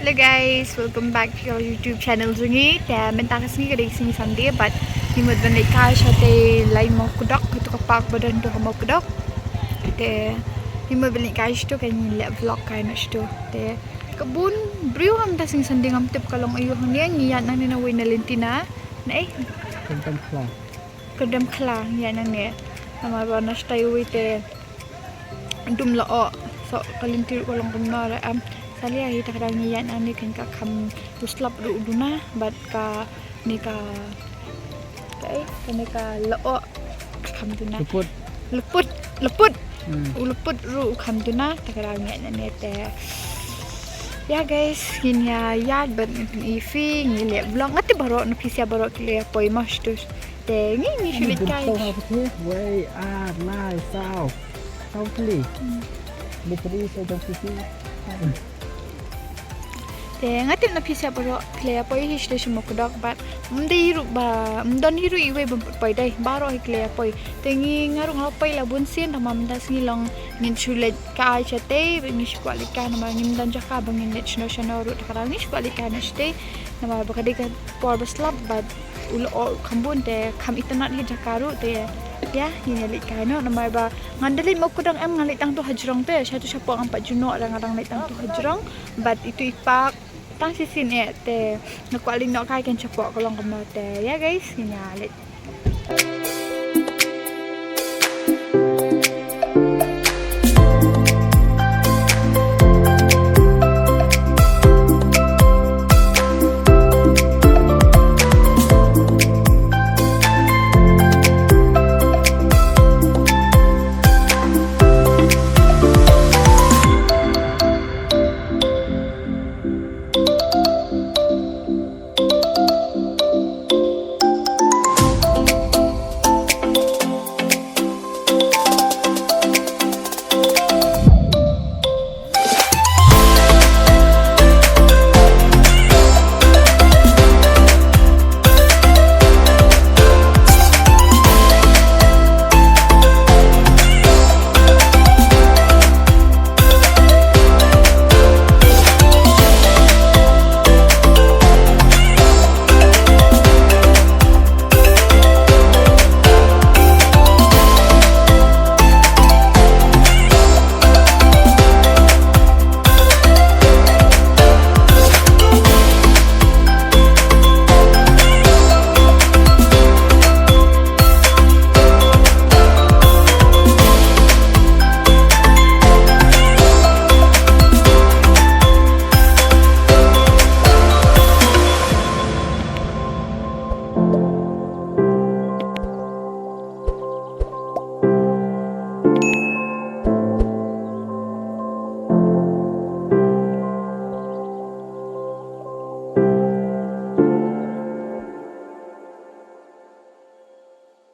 Hello guys, welcome back to your YouTube channel Zungi. Te minta kasih ke sini Sunday, but ni mud bandai cash te lain mau kudok itu kepak badan tu mau kudok. Te ni mud bandai cash tu kan ni lihat vlog kan tu. Te kebun beriu ham ta sing Sunday ngam tip kalong ayu ni ngiat nang na wei na lentina. Na kedam kla ya nang ne. Nama bana stay wei te dum lo so kalintir kolong kumna Sali ahi tak kadang niat ani kan ka kam uslap du duna bat ka ni ka loo kam duna leput leput ru kam duna tak kadang niat ani te ya guys hinya yad bat ifi ni le vlog ngati baro no pisia baro kle poi mas tu te ni sulit kai way lai sao pli betri so dong sisi ngatim na pisia baro klea poi histe sumo kodok bat hiru iwe pai dai baro klea poi tengi ngarung lapai la bunsin tama mendas ngilong ngin chulet ka chate ni skwali ka na ngin dan jaka bangin net national road karang ni skwali ka na ste na bakade ka por baslap bat ulo kambun te kam itanat hi jakaru te ya ni lik ka no na ba ngandalin mo kodang ngalit tang tu hajrong te satu siapa ang 4 Juno orang lit tang tu hajrong bat itu ipak tang sisi ni te nakwalin no kai kan cepok kolong kemote ya guys nyalit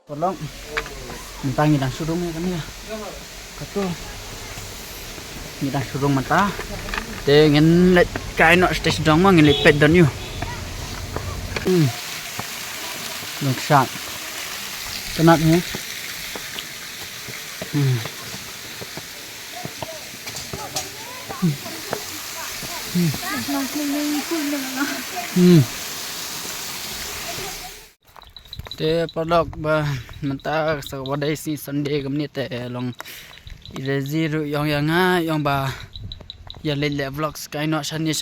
tolong mentang ngidang surung ya kan ya katu ngidang surung mata te ngin let kai no stage dong ma ngin let pet dan yu lok sat kenat ni te padok ba menta sa wadai si Sunday gamni te long irezi ru yang yang ba ya le vlogs kai no shani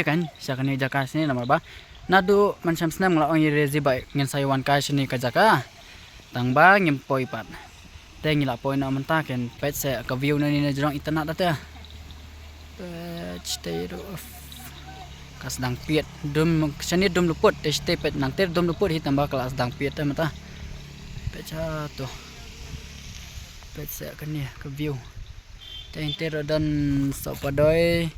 kan sa kan jaka sini nama ba nadu mansam snam la ong irezi ba ngin saiwan kai sini ka jaka tang ba ngim poi pat te ngila poi na menta ken pet se ka view na ni na jrong internet ate stay kas dang piet dum seni dum luput stay pet nang ter dum luput hi tambah kelas dang piet mata pecha to pet se kan ni ke view te ter dan so padoi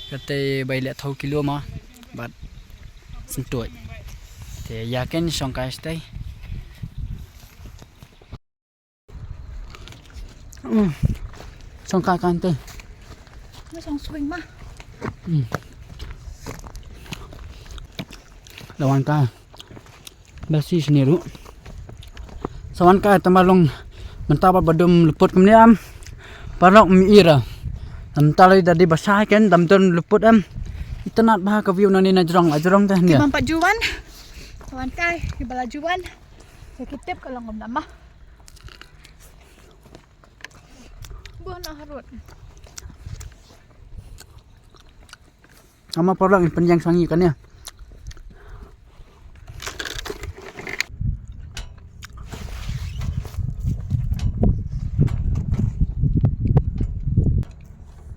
kate bai le thau kilo ma bat sentuai te yakin song kai stay song kai kan te song swing ma lawan ka basi seniru sawan ka tamalong mentapa badum luput kemudian parok miira Antalay dadi basah kan damton luput Ito na bah ka view na ni na jurong teh Di dia. mampat juan. Kawan kai, di bala juan. Sakitip ka lang nama. Buah na harut. Ama porlang panjang sangi kan ya.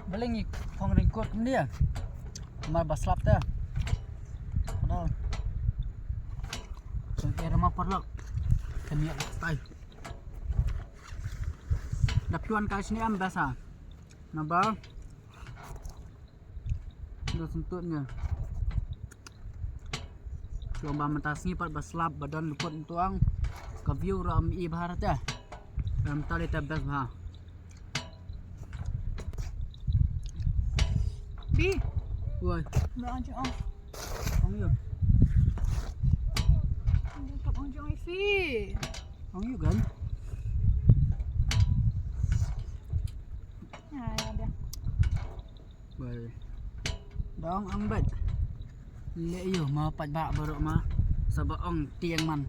Baling phong ringkot dia. Mar baslap dah. Padahal. So kira ma porlang. Kami tay. Dapuan kai sini am biasa. Naba. Sudah sentutnya. Coba mentas ngipat baslap badan luput tuang. Ka view ram I baharat ya. Ram tali tabas bah. Bi, Woi, dah anjing oh. ang yun. Ini tak anjing Ifi. Ang yun kan? Ya, ya dia. Woi. Dong ang bet. Le yo ma pat ba baru ma. Sabaong tiang man.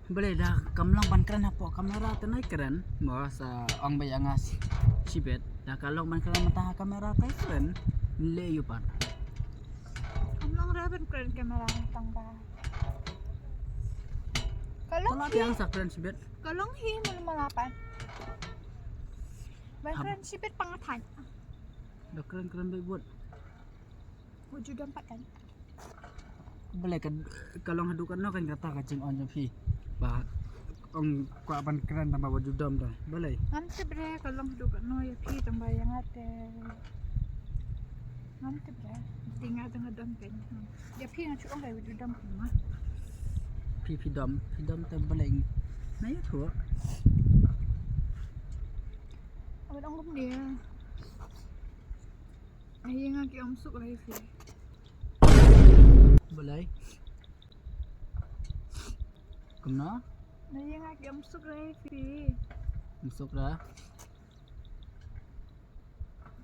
Boleh dah kamlang ban keren apa kamera tenai keren. Mo sa ang bayangas sibet. Dah kalau ban keren mata kamera tai keren. Le yo pan. Kamlang raben keren kamera tang ba. Kalong Kalau tiang sa keren sibet. kalong hi malapan. Bahkan sibit pangatan. Dah keren-keren baik buat. Wujud dampak kan. Boleh kan kalau hadukan no kan kata kacing on pi. Bah ong kuat ban keren tambah baju dam dah. Boleh. Nanti bre kalong hidup no ya pi tambah yang ate. Nanti bre tinggal tengah dam kan. Ya pi ngacu ong kai wujud dam mah. Pi dam tak boleh. Nah ya tu. Awak ong dia. Ayah ngaki om suk lah Ifi. Boleh. Kena Ayah ngaki om suk lah Ifi. masuk dah.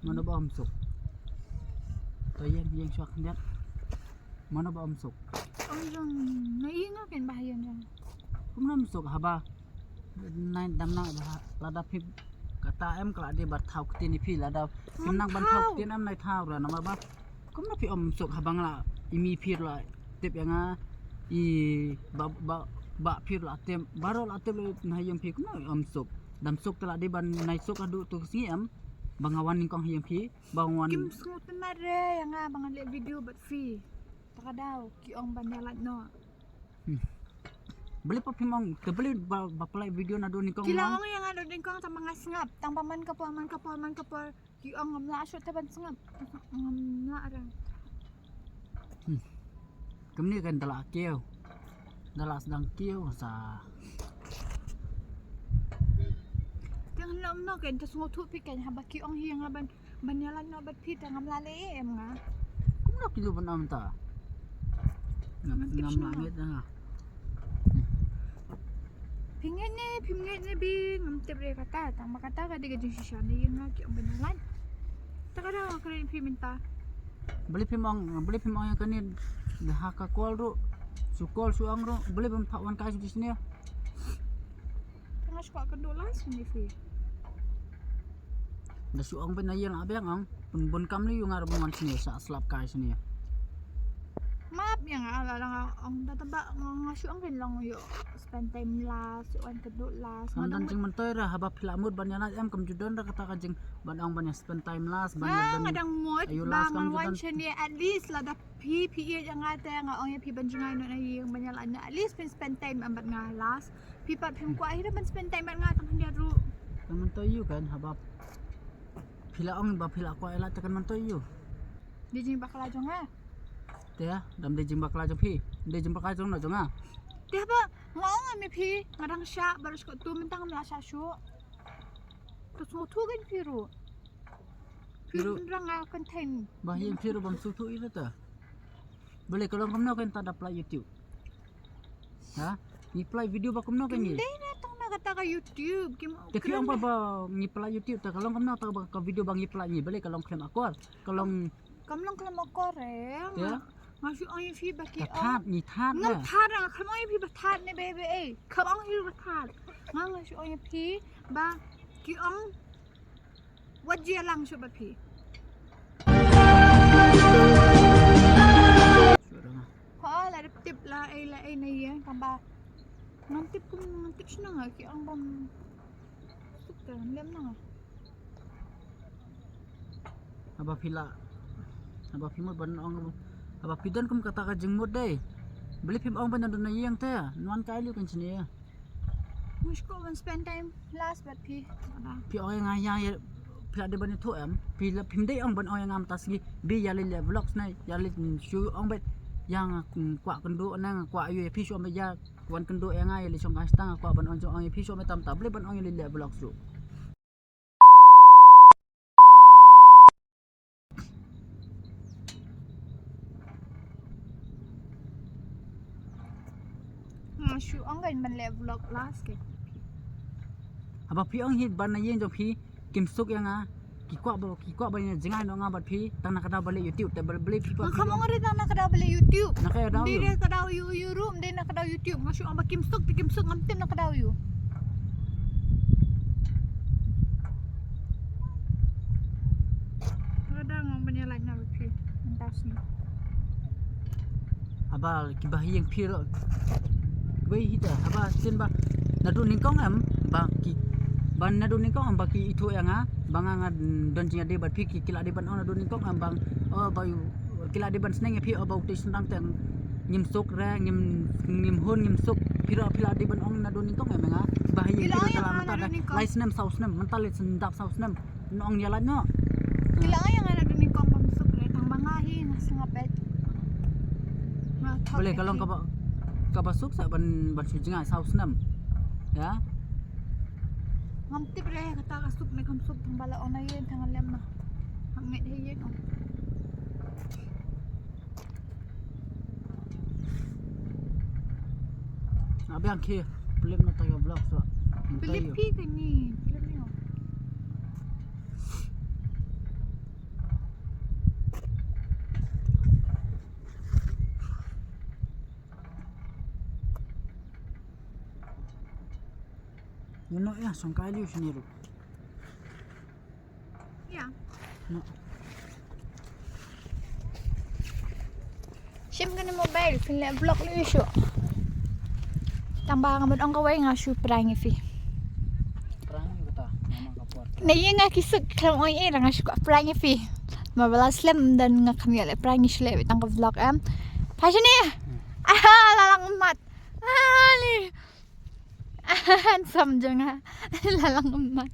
Mana ba masuk? Yang syok dia. Mana ba masuk? Om jong ayah ngakin bahaya jong. Kumna masuk haba. Nain damna lada pi kata em kalau dia bertau ketini pi lada menang bertau ketini em naik tau lah nama ba. Kumna pi om masuk habang lah imi pi lah tip yang I ba pi lah tem baru lah tem nah yang pi kumna om masuk. Dam sok telah dia ban naik sok adu tu si em bangawan ningkong yang pi bangawan. Kim smooth na re yang nga bang lihat video but free. Taka daw ki ong banyalat no. Beli pa pimong kebeli bapalai video na do ningkong. Kila ong yang ada ding kong tang mga sngap, tang paman ka po ki ong ngamla asyo taban sngap. Ngamla ra. Kemni kan dalak kêu. Dalak sedang kêu sa. Tang lam no kan tas ngotu pi kan haba ki ong hiyang ban banyalat no bat pi tang ngamla le em nga. Kumna kilo ban am ta. Ngam langit dah. Pingin ni bi ngam tebre kata tang makata ka diga jing sisya ni nga ki ong banyalat. Taka daw karen pi minta. Beli pimong yang kanin dah ka kol ru. Su kol su ang ru beli ban pakwan kai di sini ya. Tengah suka kendolas ni fi. Dah su ang ban ayang abang ang pun kam ni yung arab man sini sa slap kai sini ya. Maaf yang ala lang ang tataba nga syu ang rin lang yo spend time last wan keduk last Sandan jing mentoy ra haba pilamud ban yana em kam judon ra kata ka jing ban ang ban spend time last ban ngadang mod ayo ba last kam nga wan judon. siya ni at least la da pi yang ate nga ong pi banjungay no na yung banyala na at least spend time ambat nga last pi pat pim ko ahira ban spend time nga tang handia ru Kan mentoy yu kan haba pila ong ba pila ko ela tekan mentoy yu. di jing bakal aja nga Teh dam de jing bakla jong pi. De jing bakla jong na jong ah. dia ba nga ong ami pi ngadang sya baru ko tu mentang mla sya syu terus mo tu gan piru Piru. nga content Bah yang piru bam sutu itu ta. Boleh kalau kamu kan tak apply YouTube. Ha? Ni apply video ba kamu kan ni? Hindi na itong nakata ka YouTube. Tapi ang ba ni apply YouTube ta kalau kamu tak ka video bang apply ni boleh kalau klaim aku. Kalau Kamlang kelam koreng. Ya. Masuk oi fi baki ธาตุมีธาตุ ngam นะ thad ang kelam oi fi bathad ne bebe eh. Kam ong hi bathad. Ngam masuk oi fi ba ki ong wajia lang shu ba fi. สวยแล้วนะ Ho la tip la ai na ye tamba. Ngam tip kum tip senang ki ong bam. Suka lem nang. Aba pila aba pimot ban ong aba pidan kum kata ka jengmot dai beli pim ong ban na yang te nuan kai lu kan sini ya Musko ban spend time last but fi. pi ong yang ya pila de ban tu em pi la pim dai ong ban ong yang am tas gi bi ya le vlogs nai ya le shu ong bet yang kwa kendo nang kwa yu pi shu am ya wan kendo yang ai le chong astang kwa ban ong ong pi shu me tam tab le ban ong le vlogs lu Shu ong gan ban le vlog last ke. aba pi ong hit ban na yen jo pi kim suk yang a ki kwa ban jengai no nga bat pi tang na kada bale youtube te beli pi pa Kamu ngari tang nak daw beli YouTube. na kaya daw Di yo dia ka daw you room, di nak daw YouTube. Masuk ang Kim Suk ngam tim nak daw you. Kadang ang banyalan na pi. Entas ni. aba ki bahi yang pi ro wei hita aba sen ba nadu ningkong am ba ki ban nadu ningkong am ba ki itu yang a banga don jinga de bat pi ki kila de ban on nadu ningkong am bang ba yu kila de ban sneng pi aba uti sendang teng nyim suk ra nyim hun nyim suk pira pila de ban on nadu ningkong am nga bahi yang pi kala mata da lai snem sau snem mental sendap sau snem nong yalan no Kailangan yang ada ni kong pamsuk re tang mangahi na singapet. boleh kalau ka basuk sa ban su jinga sau snem ya ngam tip re kata kasuk me kam suk tang bala ona yen tang lem na. Hang met he yen. abi ang ki belum na tayo vlog so Pilip pi ka ni. Pilip ni. no ya song kai liu sini ru Ya. no Sim ka ni mobile, pinle vlog lu isu. Tambah ngamud ang kaway nga shu prang ifi. perang ni kata memang kapor Na iya nga kisuk kalam oy nga nga shu prang ifi. Mabalas lem dan nga kami ale prang isu le bitang ka vlog am. Passion ni. Lalang mat. Ali. Handsome jeng ha. Lalang mat.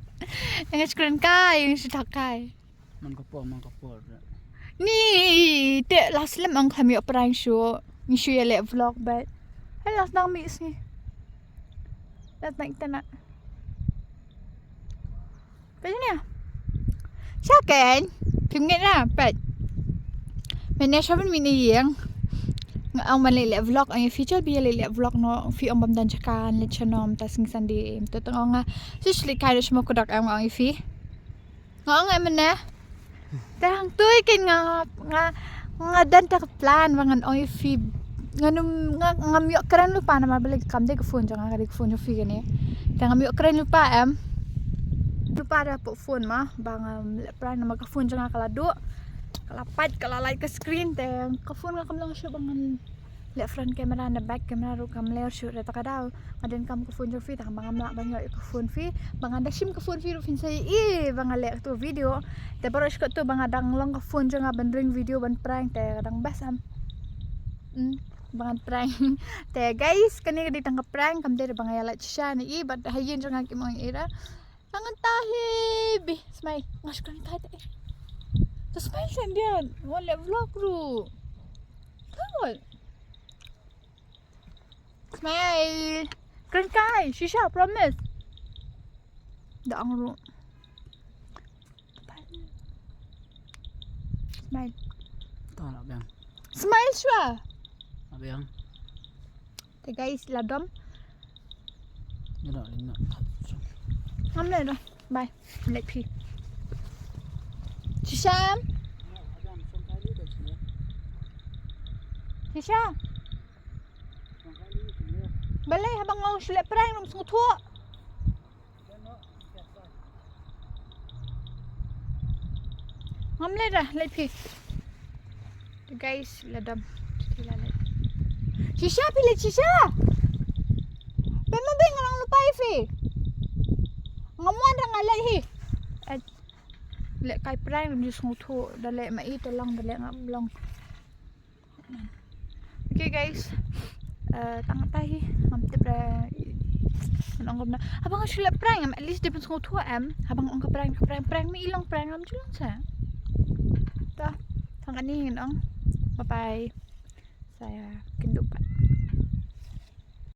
Yang screen kai, yang shu takai. man kapor Ni te last lem ang kami prang shu. Ni shu ya le vlog but. Ay last nang mi ni. Lat naik tanah. Passion ni. Siya kan? Pimngit na, pet. Mene siya man miniyang. Nga ang malili vlog ang feature biya lili vlog no fi ang bamdan chakan let siya nom tas ng sandi totoo nga sushli kaya siya makudak ang fi nga mene tahang tuy kin nga dan ta plan wangan ang fi nga nga miyo kran lupa na mabalik kam de phone jang nga phone yo fi gani ta nga miyo kran lupa lupa da po phone ma bang plan na magka-phone jang kalado kalapat kalalay ka screen te ka phone nga kam lang siya bangan le front camera na back camera ro kam layer shoot reta ka daw ngaden kam ka phone jo fi ta banga mla banga ka phone fi banga da sim ka phone fi ro fin sai banga le to video te baros ko to banga dang long ka phone jo nga ban ring video ban prank te kadang basam banga prank te guys kani di tang ka prank kam de banga yala siya ni but hayin jo nga kimong ira tangan tahi smile ngas kan kahit to smile siya diyan wala vlog ro tawal smile keren kai shisha promise daang ro smile tahu lah bang smile siya abang te guys ladom ni dah lima hamle do bye let pi shisha Kisha. Balay habang ngong sila perang rum sung thua. Ngam le dah, le pi. Guys, ladam. Sila le. Kisha pilih Kisha. Pemang beng ngang lupa ifi. Ngamuan ra ngalai hi. Le kai perang rum sung thua, dale mai telang dale ngam long. Okay guys. Tang tahi ngam tebra nong na habang sila perang at least depends kung tua habang ang perang mi ilang perang am julang sa ta tang ani nong bye bye saya kindupat